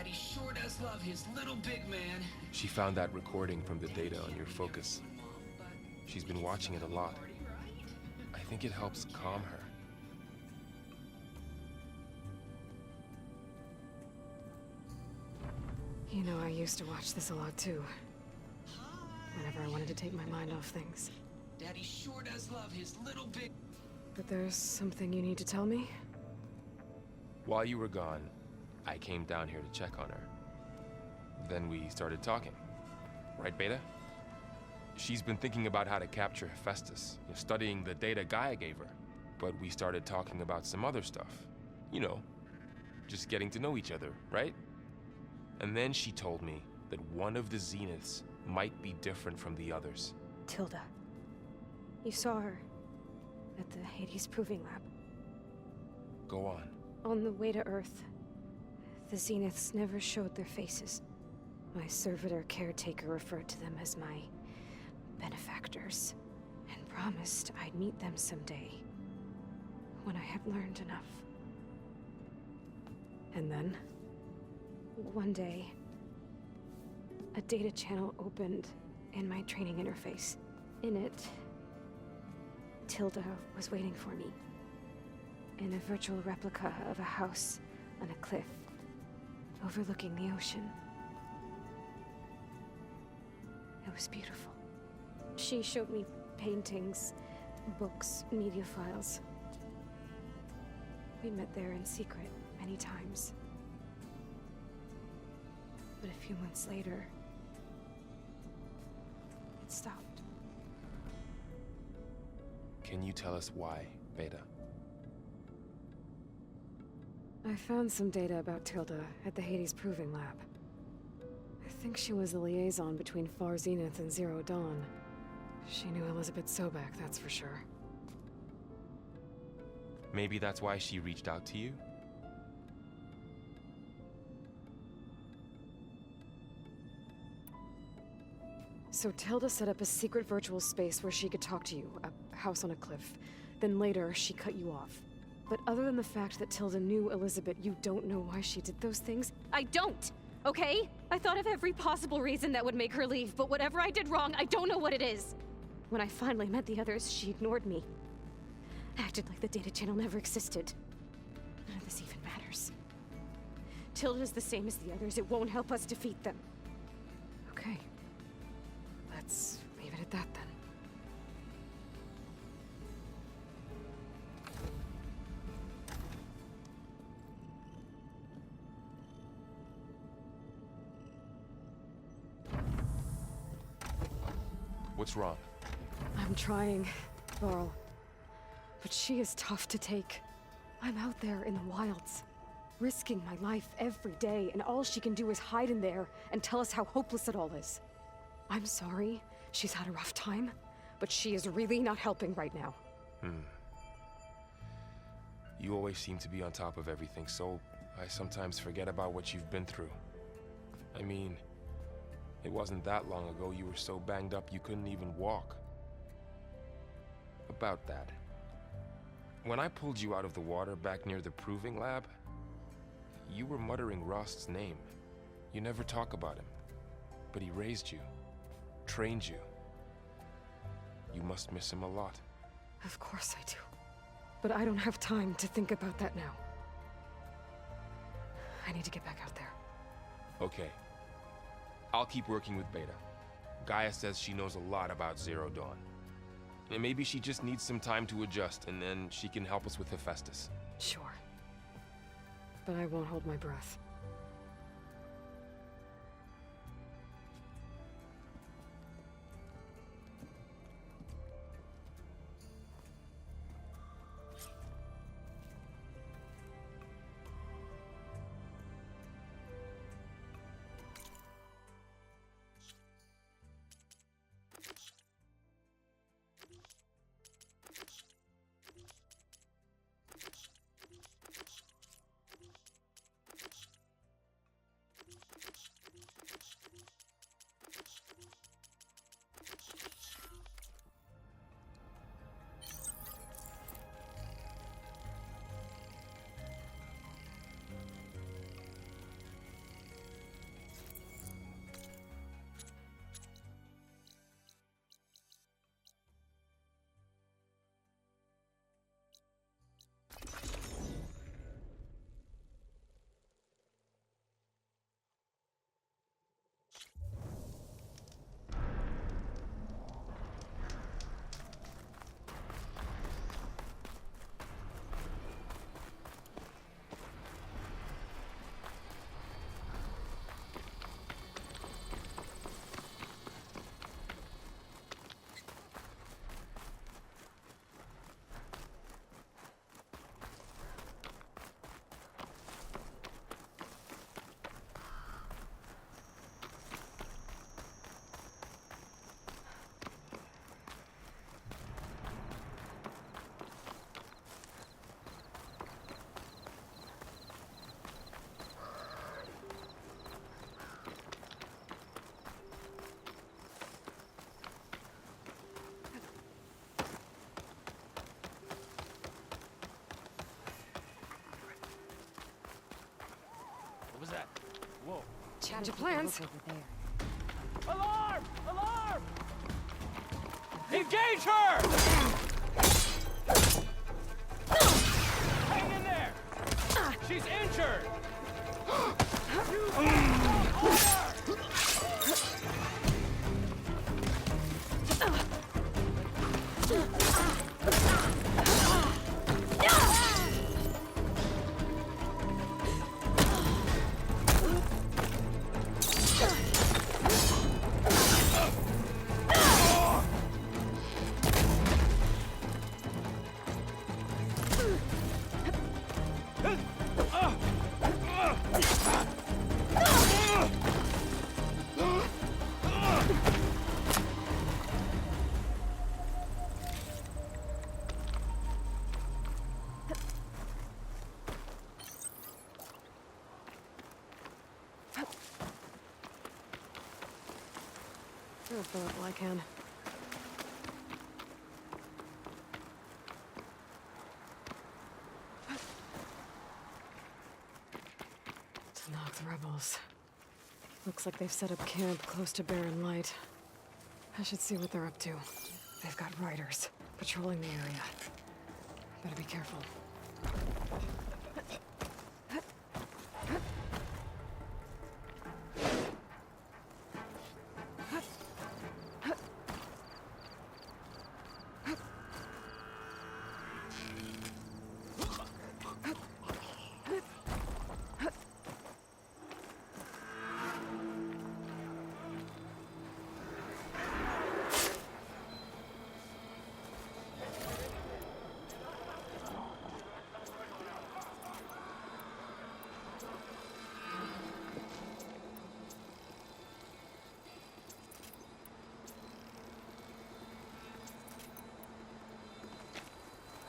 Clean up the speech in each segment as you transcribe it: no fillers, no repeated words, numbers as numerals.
Daddy sure does love his little big man. She found that recording from the data on your focus. She's been watching it a lot. I think it helps calm her. You know, I used to watch this a lot too. Whenever I wanted to take my mind off things. Daddy sure does love his little big... But there's something you need to tell me? While you were gone, I came down here to check on her. Then we started talking. Right, Beta? She's been thinking about how to capture Hephaestus, studying the data Gaia gave her. But we started talking about some other stuff. You know, just getting to know each other, right? And then she told me that one of the Zeniths might be different from the others. Tilda. You saw her at the Hades Proving Lab. Go on. On the way to Earth, the Zeniths never showed their faces. My servitor caretaker referred to them as my benefactors, and promised I'd meet them someday, when I had learned enough. And then, one day, a data channel opened in my training interface. In it, Tilda was waiting for me, in a virtual replica of a house on a cliff, overlooking the ocean. It was beautiful. She showed me paintings, books, media files. We met there in secret many times. But a few months later, it stopped. Can you tell us why, Beta? I found some data about Tilda at the Hades Proving Lab. I think she was the liaison between Far Zenith and Zero Dawn. She knew Elizabeth Sobek, that's for sure. Maybe that's why she reached out to you? So Tilda set up a secret virtual space where she could talk to you, a house on a cliff. Then later, she cut you off. But other than the fact that Tilda knew Elizabeth, you don't know why she did those things? I don't! Okay? I thought of every possible reason that would make her leave, but whatever I did wrong, I don't know what it is! When I finally met the others, she ignored me. Acted like the data channel never existed. None of this even matters. Tilda's the same as the others. It won't help us defeat them. Okay. Let's leave it at that then. What's wrong? I'm trying, Varl. But she is tough to take. I'm out there in the wilds, risking my life every day, and all she can do is hide in there and tell us how hopeless it all is. I'm sorry, she's had a rough time, but she is really not helping right now. You always seem to be on top of everything, so I sometimes forget about what you've been through. I mean, it wasn't that long ago you were so banged up you couldn't even walk. About that. When I pulled you out of the water back near the Proving Lab, you were muttering Rost's name. You never talk about him, but he raised you, trained you. You must miss him a lot. Of course I do. But I don't have time to think about that now. I need to get back out there. Okay. I'll keep working with Beta. Gaia says she knows a lot about Zero Dawn. And maybe she just needs some time to adjust, and then she can help us with Hephaestus. Sure. But I won't hold my breath. Change of plans. Alarm! Alarm! Engage her! Hang in there! She's injured! I'll fill it while I can. To knock the rebels. Looks like they've set up camp close to Barren Light. I should see what they're up to. They've got riders patrolling the area. Better be careful.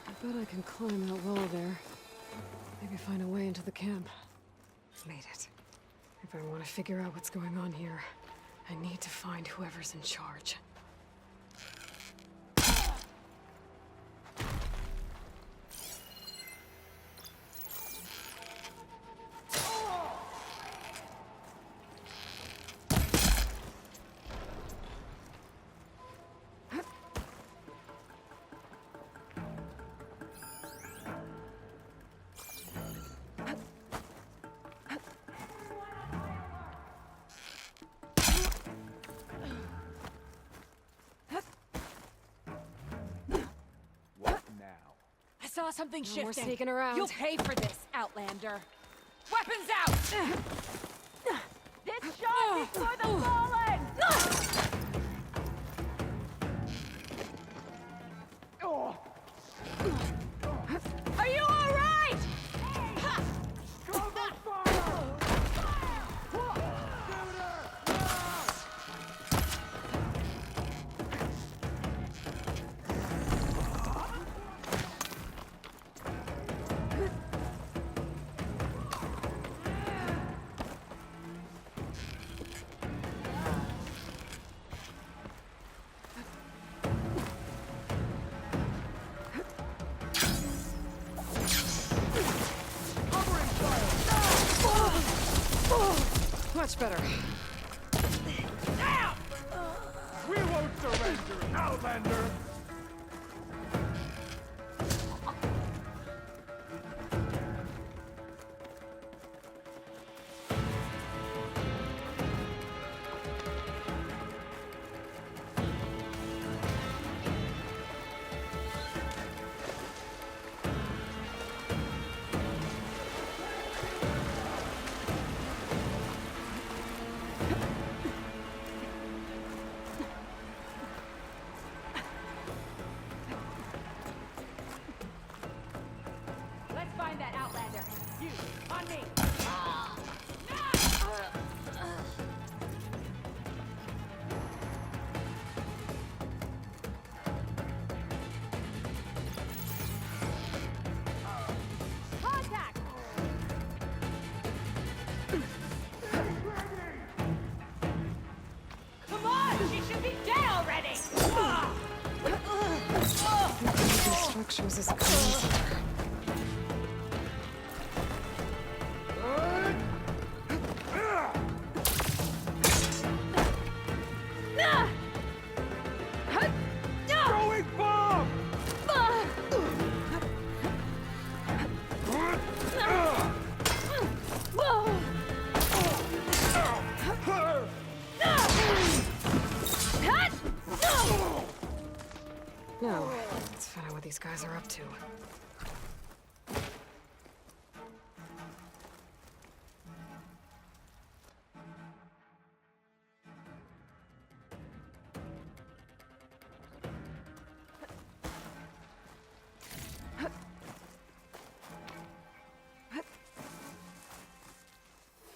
I bet I can climb that wall there. Maybe find a way into the camp. Made it. If I want to figure out what's going on here, I need to find whoever's in charge. I saw something No more shifting. sneaking around. You'll pay for this, Outlander. Weapons out! This shot is for the fallen! Are you all right? Much better. We won't surrender, Outlander! Let's find that Outlander. You, on me. Contact! Come on! She should be dead already! These structures is a command center. Now, let's find out what these guys are up to.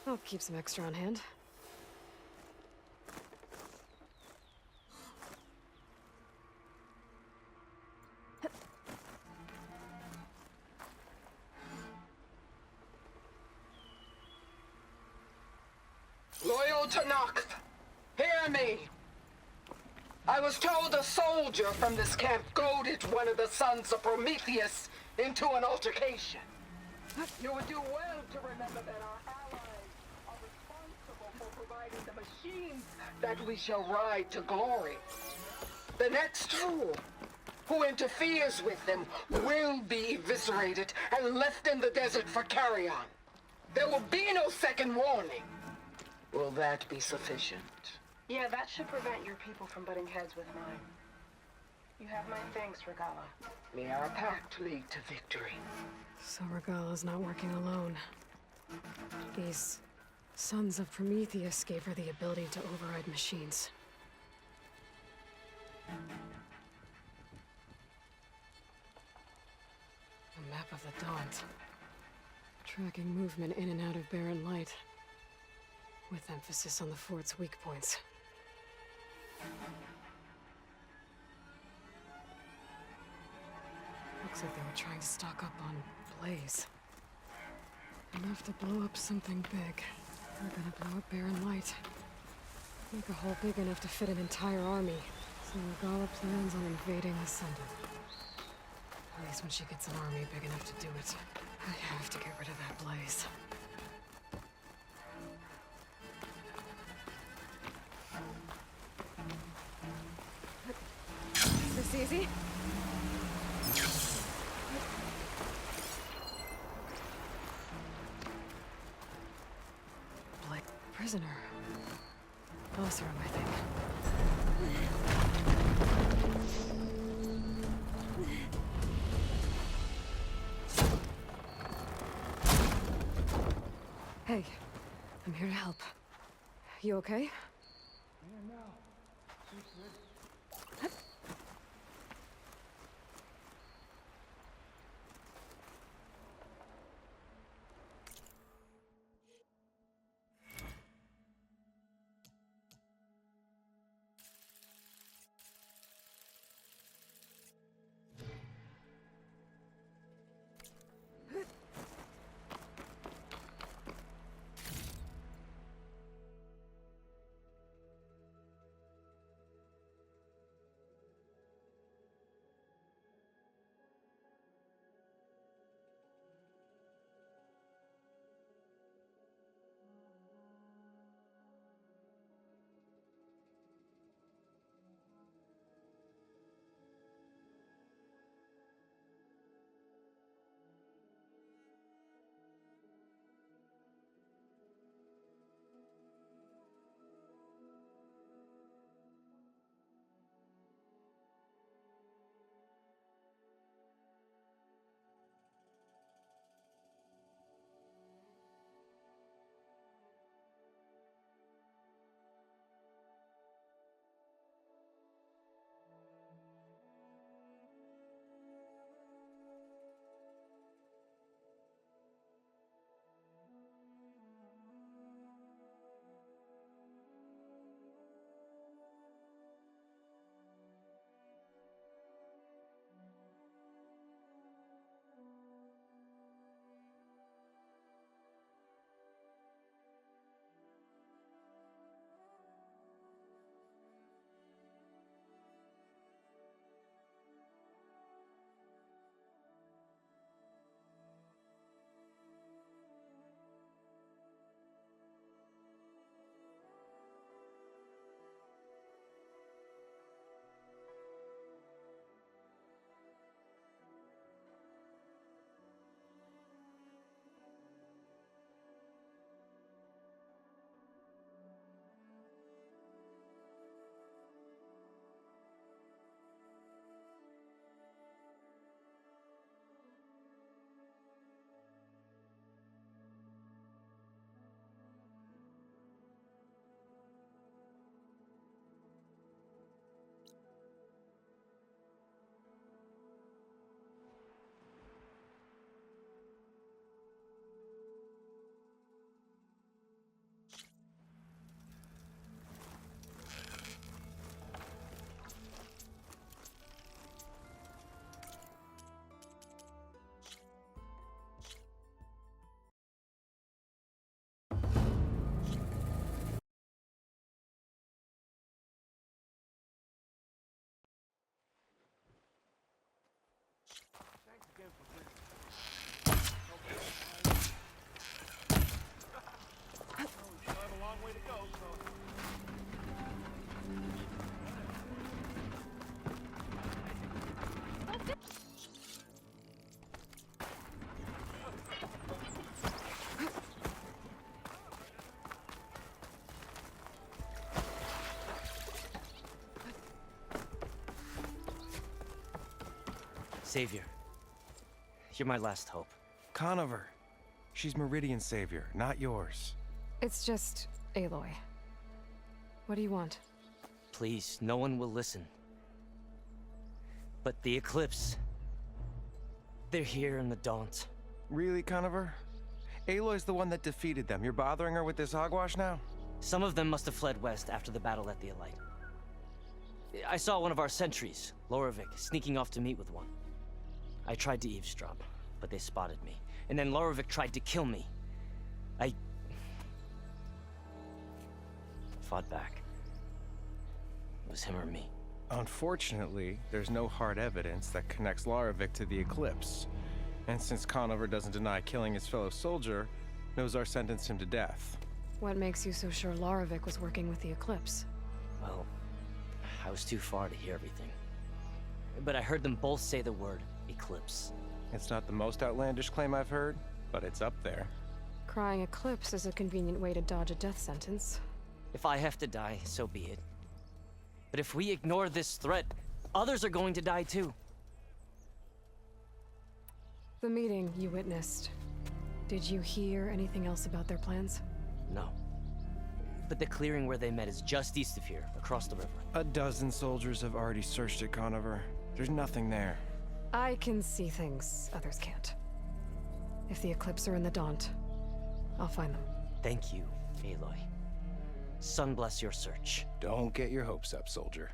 I'll keep some extra on hand. Loyal to Noct, hear me. I was told a soldier from this camp goaded one of the sons of Prometheus into an altercation. You would do well to remember that our allies are responsible for providing the machines that we shall ride to glory. The next fool who interferes with them will be eviscerated and left in the desert for carrion. There will be no second warning. Will that be sufficient? Yeah, that should prevent your people from butting heads with mine. You have my thanks, Regala. May our pact lead to victory. So Regala's not working alone. These sons of Prometheus gave her the ability to override machines. A map of the Daunt. Tracking movement in and out of barren light. With emphasis on the fort's weak points. Looks like they were trying to stock up on blaze. Enough to blow up something big. They're gonna blow up barren light. Make a hole big enough to fit an entire army. So Regala plans on invading Ascendant. At least when she gets an army big enough to do it. I have to get rid of that blaze. Is this easy? Blake, prisoner. Closer, I think. Hey, I'm here to help. You okay? way to go, so... Savior, you're my last hope. Conover. She's Meridian's savior, not yours. It's just Aloy. What do you want? Please, no one will listen. But the Eclipse... they're here in the Daunt. Really, Conover? Aloy's the one that defeated them. You're bothering her with this hogwash now? Some of them must have fled west after the battle at the Elite. I saw one of our sentries, Lorovic, sneaking off to meet with one. I tried to eavesdrop, but they spotted me. And then Lorovic tried to kill me. I fought back. It was him or me. Unfortunately, there's no hard evidence that connects Lorovic to the Eclipse. And since Conover doesn't deny killing his fellow soldier, Nozar sentenced him to death. What makes you so sure Lorovic was working with the Eclipse? Well, I was too far to hear everything. But I heard them both say the word Eclipse. It's not the most outlandish claim I've heard, but it's up there. Crying Eclipse is a convenient way to dodge a death sentence. If I have to die, so be it. But if we ignore this threat, others are going to die too. The meeting you witnessed. Did you hear anything else about their plans? No. But the clearing where they met is just east of here, across the river. A dozen soldiers have already searched it, Conover. There's nothing there. I can see things others can't. If the Eclipse are in the Daunt, I'll find them. Thank you, Aloy. Sun bless your search. Don't get your hopes up, soldier.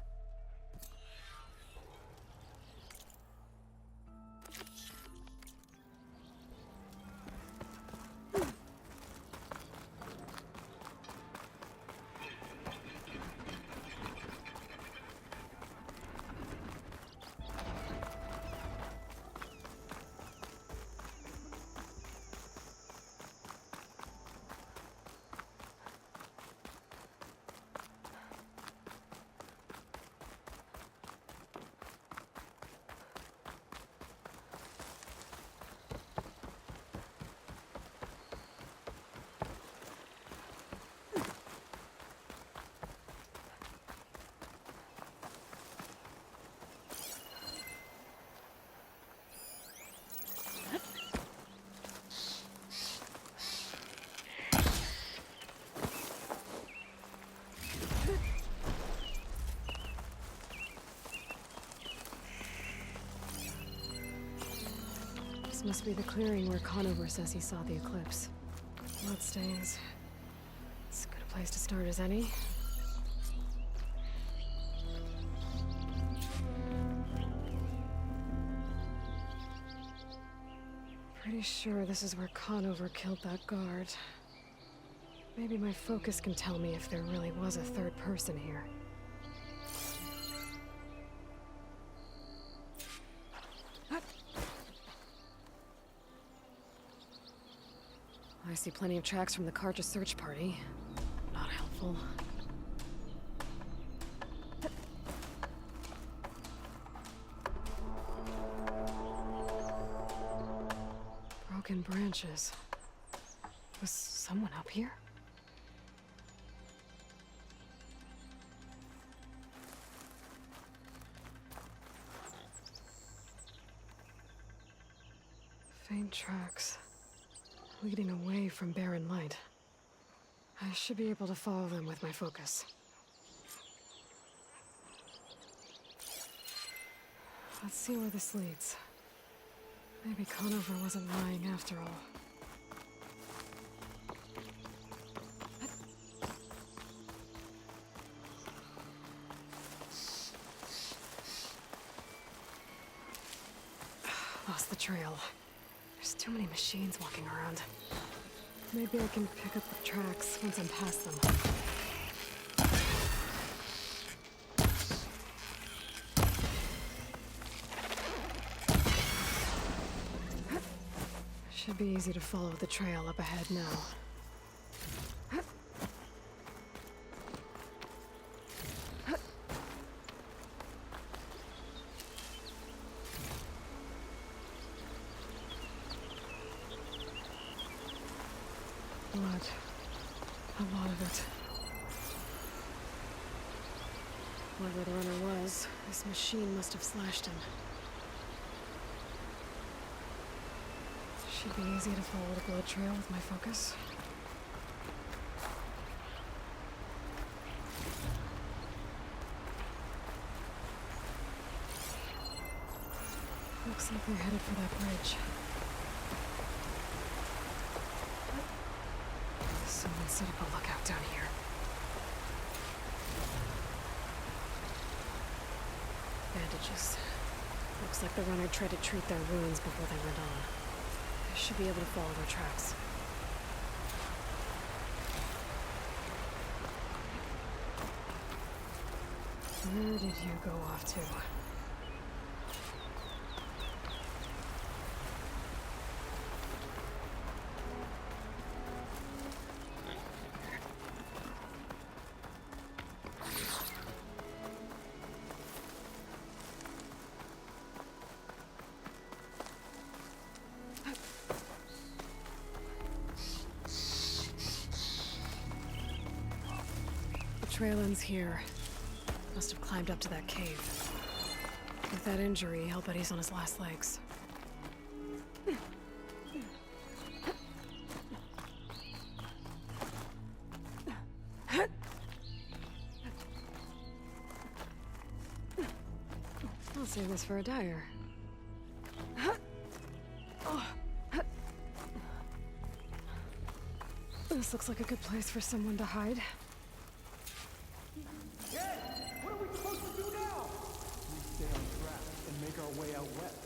This must be the clearing where Conover says he saw the Eclipse. Bloodstains. As good a place to start as any. Pretty sure this is where Conover killed that guard. Maybe my focus can tell me if there really was a third person here. I see plenty of tracks from the Karja search party. Not helpful. Broken branches. Was someone up here? Faint tracks. Leading away from barren light. I should be able to follow them with my focus. Let's see where this leads. Maybe Conover wasn't lying after all. Lost the trail. There's too many machines walking around. Maybe I can pick up the tracks once I'm past them. Should be easy to follow the trail up ahead now. it. Whoever the runner was, this machine must have slashed him. Should be easy to follow the blood trail with my focus. Looks like they're headed for that bridge. Someone set up a lookout down here. Bandages. Looks like the runner tried to treat their wounds before they went on. I should be able to follow their tracks. Where did you go off to? Trail ends here. Must have climbed up to that cave. With that injury, I'll bet he's on his last legs. I'll save this for a dyer. This looks like a good place for someone to hide. What are we supposed to do now? We stay on track and make our way out west.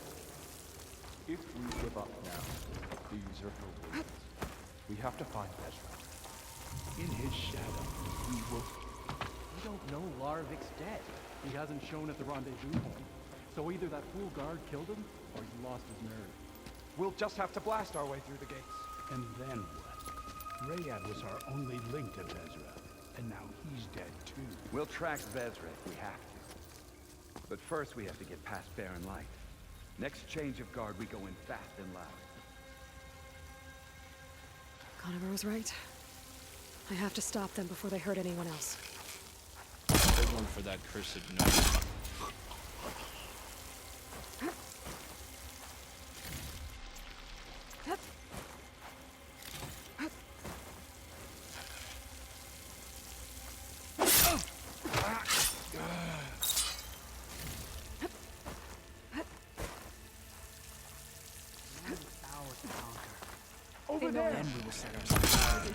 If we give up now, the usurper wins. We have to find Ezra. In his shadow, we will... We don't know Larovic's dead. He hasn't shown at the rendezvous point. So either that fool guard killed him, or he lost his nerve. We'll just have to blast our way through the gates. And then what? Rayad was our only link to Vezra, and now he's dead too. We'll track Vezra if we have to. But first we have to get past Barren Light. Next change of guard, we go in fast and loud. Conover was right. I have to stop them before they hurt anyone else. Good one for that cursed note. Over there! Then we will set ourselves.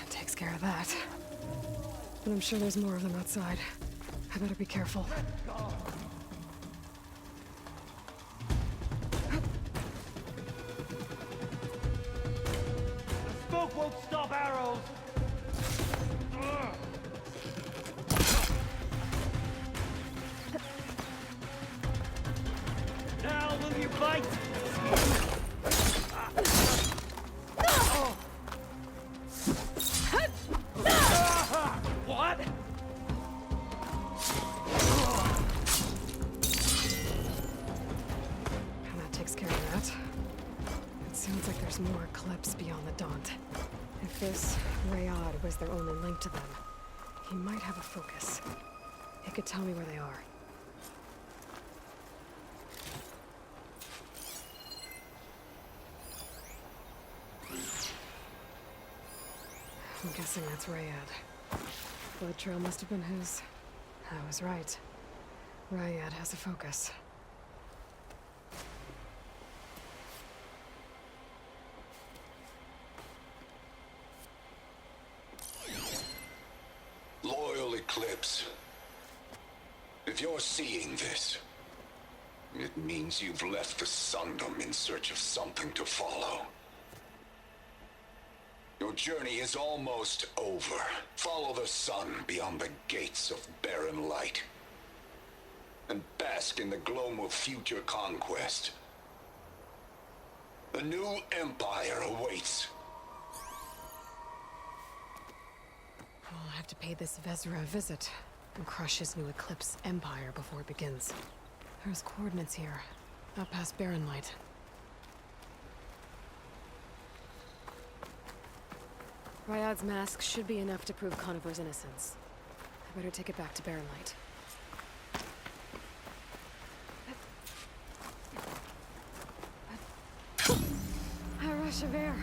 Takes care of that. But I'm sure there's more of them outside. I better be careful. The smoke won't stop arrows! Now will you bite? What? And that takes care of that. It sounds like there's more Eclipse beyond the Daunt. If this Rayad was their only link to them, he might have a focus. He could tell me where they are. I'm guessing that's Rayad. Blood trail must have been his. I was right. Rayad has a focus. Loyal Eclipse, if you're seeing this, it means you've left the Sundom in search of something to follow. Your journey is almost over. Follow the sun beyond the gates of barren light, and bask in the gloam of future conquest. A new empire awaits. I'll have to pay this Vezra a visit. and crush his new Eclipse empire before it begins. There's coordinates here, up past Barren Light. Ryad's mask should be enough to prove Conover's innocence. I better take it back to Barren Light. A rush of air.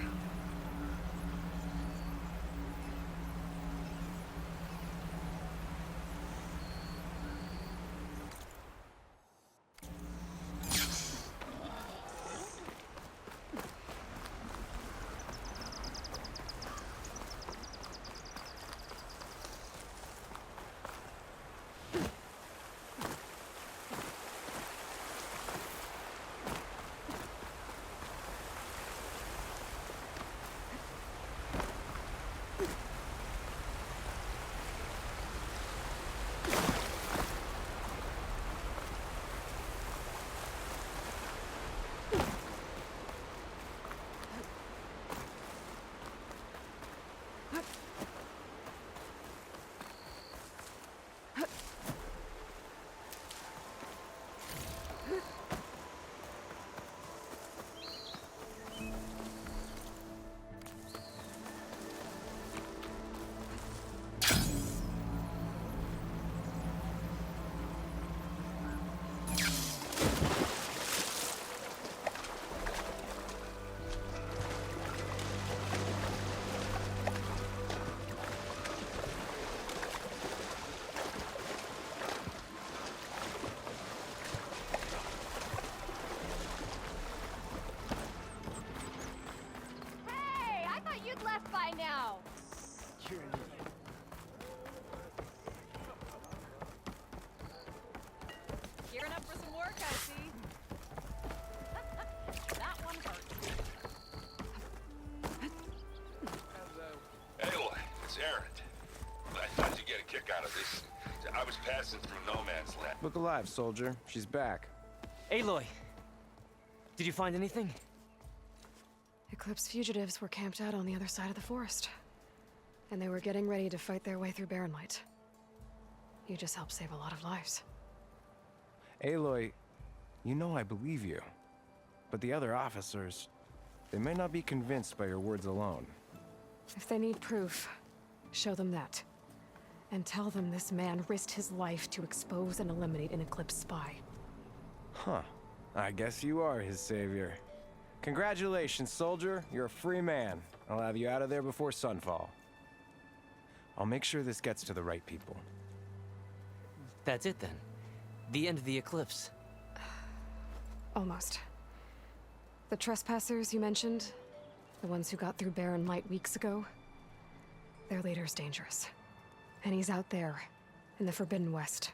Now. You're an idiot. Gearing up for some work, I see. That one hurts. Aloy, it's Aaron. I thought you'd get a kick out of this. I was passing through no man's land. Look alive, soldier. She's back. Aloy! Did you find anything? Eclipse fugitives were camped out on the other side of the forest. And they were getting ready to fight their way through Barren Light. You just helped save a lot of lives. Aloy, you know I believe you. But the other officers, they may not be convinced by your words alone. If they need proof, show them that. And tell them this man risked his life to expose and eliminate an Eclipse spy. Huh. I guess you are his savior. Congratulations, soldier. You're a free man. I'll have you out of there before sunfall. I'll make sure this gets to the right people. That's it then. The end of the Eclipse. Almost. The trespassers you mentioned, the ones who got through Barren Light weeks ago, their leader's dangerous. And he's out there, in the Forbidden West,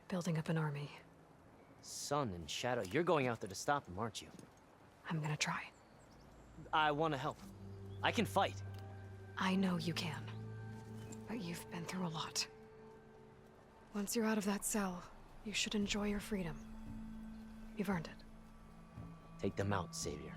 building up an army. Sun and Shadow, you're going out there to stop him, aren't you? I'm gonna try. I want to help. I can fight. I know you can. But you've been through a lot. Once you're out of that cell, you should enjoy your freedom. You've earned it. Take them out, Savior.